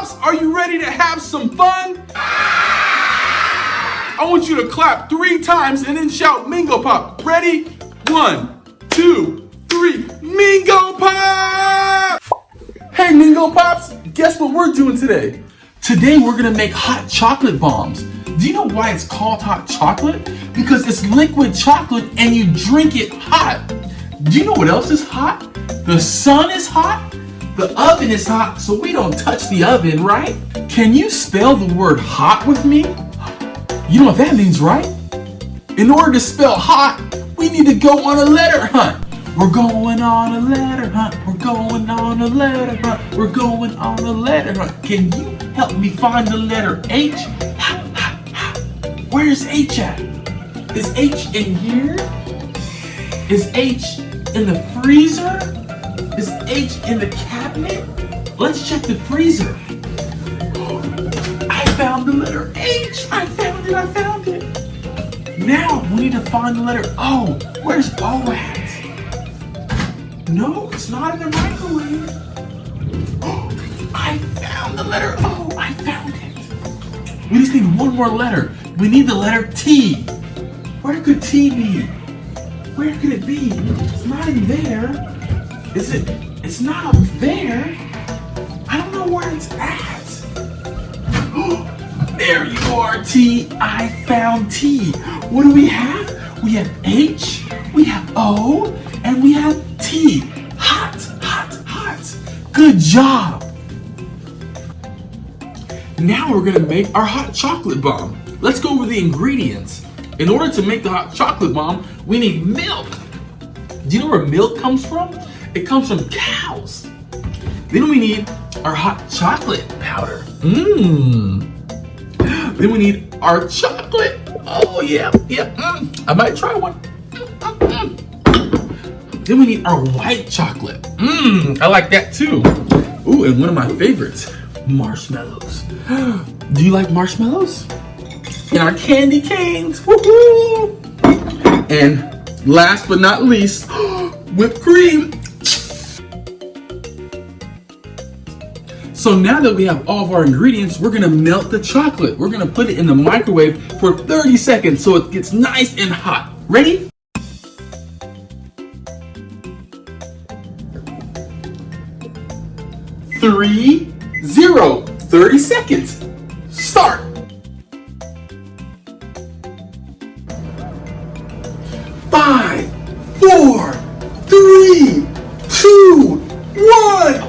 Mingopops, are you ready to have some fun? I want you to clap 3 times and then shout Mingopop. Ready? 1, 2, 3. Mingopop! Hey Mingopops, guess what we're doing today? Today we're gonna make hot chocolate bombs. Do you know why it's called hot chocolate? Because it's liquid chocolate and you drink it hot. Do you know what else is hot? The sun is hot, the oven is hot, so we don't touch the oven, right? Can you spell the word hot with me? You know what that means, right? In order to spell hot, we need to go on a letter hunt. We're going on a letter hunt. We're going on a letter hunt. We're going on a letter hunt. Can you help me find the letter H? Where's H at? Is H in here? Is H in the freezer? Is H in the cabinet? Let's check the freezer. I found the letter H. I found it. Now we need to find the letter O. Where's O at? No, it's not in the microwave. I found the letter O. I found it. We just need one more letter. We need the letter T. Where could T be? Where could it be? It's not in there. Is it? It's not up there. I don't know where it's at. There you are, T. I found T. What do we have? We have H, we have O, and we have T. Hot. Good job. Now we're gonna make our hot chocolate bomb. Let's go over the ingredients. In order to make the hot chocolate bomb, we need milk. Do you know where milk comes from? It comes from cows. Then we need our hot chocolate powder. Then we need our chocolate. Oh yeah. I might try one. Then we need our white chocolate. I like that too. Ooh, and one of my favorites, marshmallows. Do you like marshmallows? And our candy canes. Woohoo! And last but not least, whipped cream. So now that we have all of our ingredients, we're gonna melt the chocolate. We're gonna put it in the microwave for 30 seconds so it gets nice and hot. Ready? Three, 0, 30 seconds. Start. 5, 4, 3, 2, 1.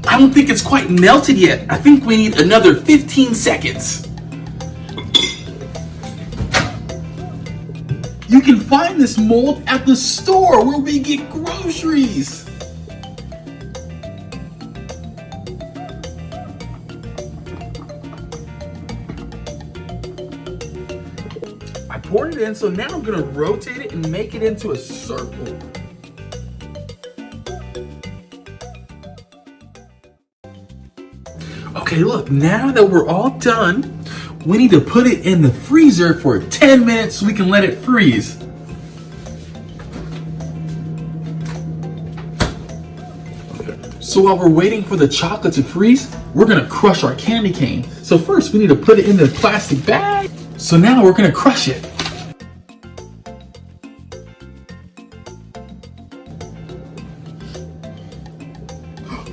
I don't think it's quite melted yet. I think we need another 15 seconds. You can find this mold at the store where we get groceries. I poured it in, so now I'm gonna rotate it and make it into a circle. Okay, look, now that we're all done, we need to put it in the freezer for 10 minutes so we can let it freeze. So while we're waiting for the chocolate to freeze, we're gonna crush our candy cane. So first, we need to put it in the plastic bag. So now we're gonna crush it.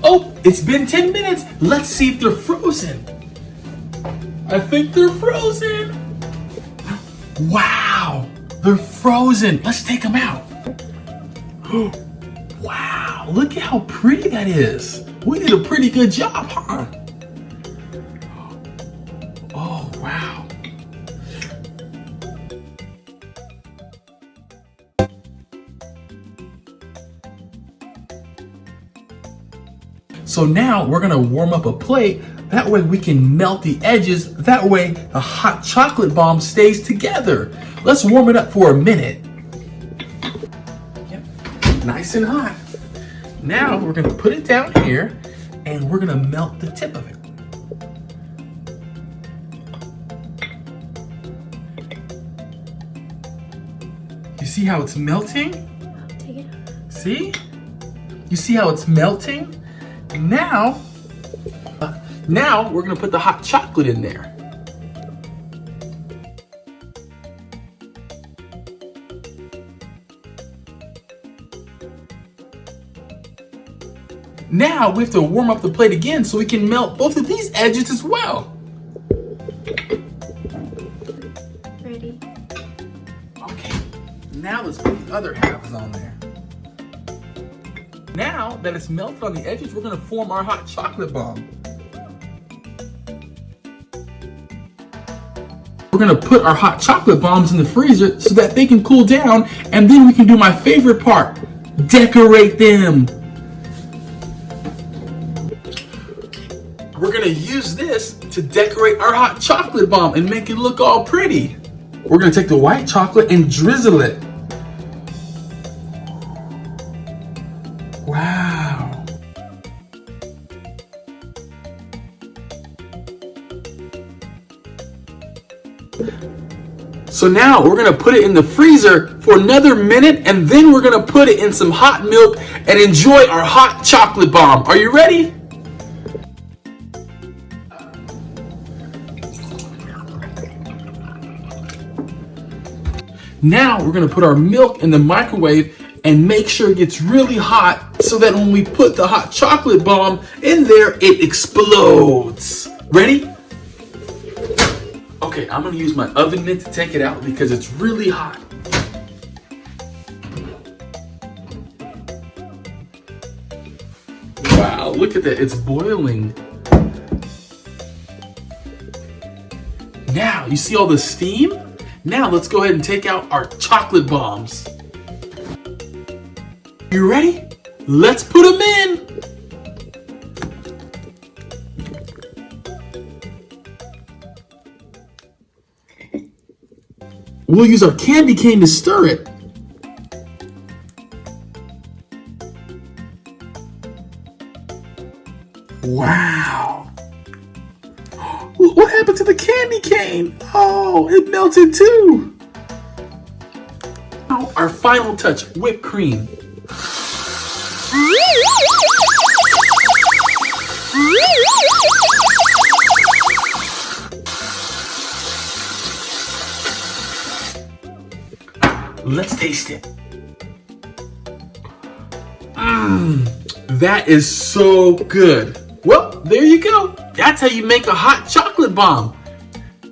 Oh, it's been 10 minutes. Let's see if they're frozen. I think they're frozen. Wow, they're frozen. Let's take them out. Wow, look at how pretty that is. We did a pretty good job, huh? Oh, wow. So now we're gonna warm up a plate. That way we can melt the edges. That way the hot chocolate bomb stays together. Let's warm it up for a minute. Yep, nice and hot. Now we're gonna put it down here and we're gonna melt the tip of it. You see how it's melting? Take it. See? You see how it's melting? Now we're gonna put the hot chocolate in there. Now we have to warm up the plate again so we can melt both of these edges as well. Ready? Okay, now let's put the other halves on there. Now that it's melted on the edges, we're gonna form our hot chocolate bomb. We're gonna put our hot chocolate bombs in the freezer so that they can cool down, and then we can do my favorite part, decorate them. We're gonna use this to decorate our hot chocolate bomb and make it look all pretty. We're gonna take the white chocolate and drizzle it. Wow. So now we're gonna put it in the freezer for another minute, and then we're gonna put it in some hot milk and enjoy our hot chocolate bomb. Are you ready? Now we're gonna put our milk in the microwave and make sure it gets really hot so that when we put the hot chocolate bomb in there, it explodes. Ready? Okay, I'm gonna use my oven mitt to take it out because it's really hot. Wow, look at that, it's boiling. Now, you see all the steam? Now let's go ahead and take out our chocolate bombs. You ready? Let's put them in. We'll use our candy cane to stir it. Wow. What happened to the candy cane? Oh, it melted too. Now, our final touch, whipped cream. Let's taste it. That is so good. Well, there you go. That's how you make a hot chocolate bomb.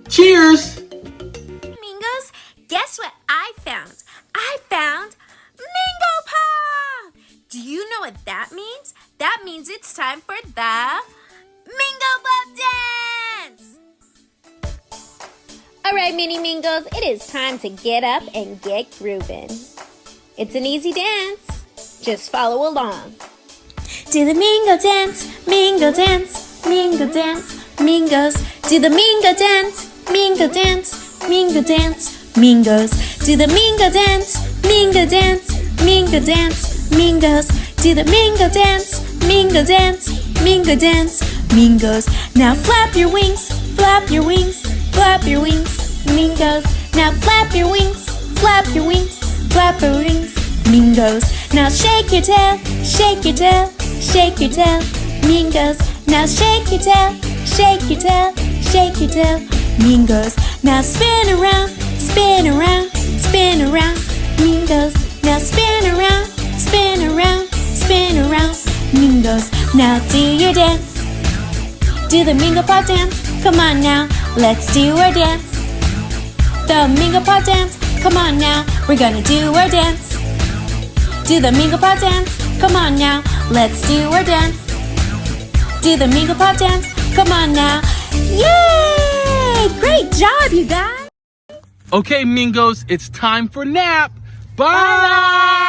Cheers! Mingos, guess what I found? I found Mingopop! Do you know what that means? That means it's time for the Mingopop dance! Alright, Mini Mingos, it is time to get up and get grooving. It's an easy dance. Just follow along. Do the Mingo dance, Mingo dance, Mingo dance, Mingos. Do the Mingo dance, Mingo dance, Mingo dance, Mingos. Do the Mingo dance, Mingo dance, Mingo dance, Mingos. Do the Mingo dance, Mingo dance, Mingo dance, Mingos. Now flap your wings, flap your wings, flap your wings, Mingos. Now flap your wings, flap your wings, flap your wings, Mingos. Now shake your tail, shake your tail, shake your tail, Mingos. Now shake your tail, shake your tail, shake your tail, Mingos. Now spin around, spin around, spin around, Mingos. Now spin around, spin around, spin around, Mingos. Now do your dance, do the Mingopop dance. Come on now, let's do our dance. The Mingopop dance, come on now, we're gonna do our dance. Do the Mingopop dance, come on now, let's do our dance. Do the Mingopop dance, come on now. Yay! Great job, you guys! Okay, Mingos, it's time for nap. Bye! Bye!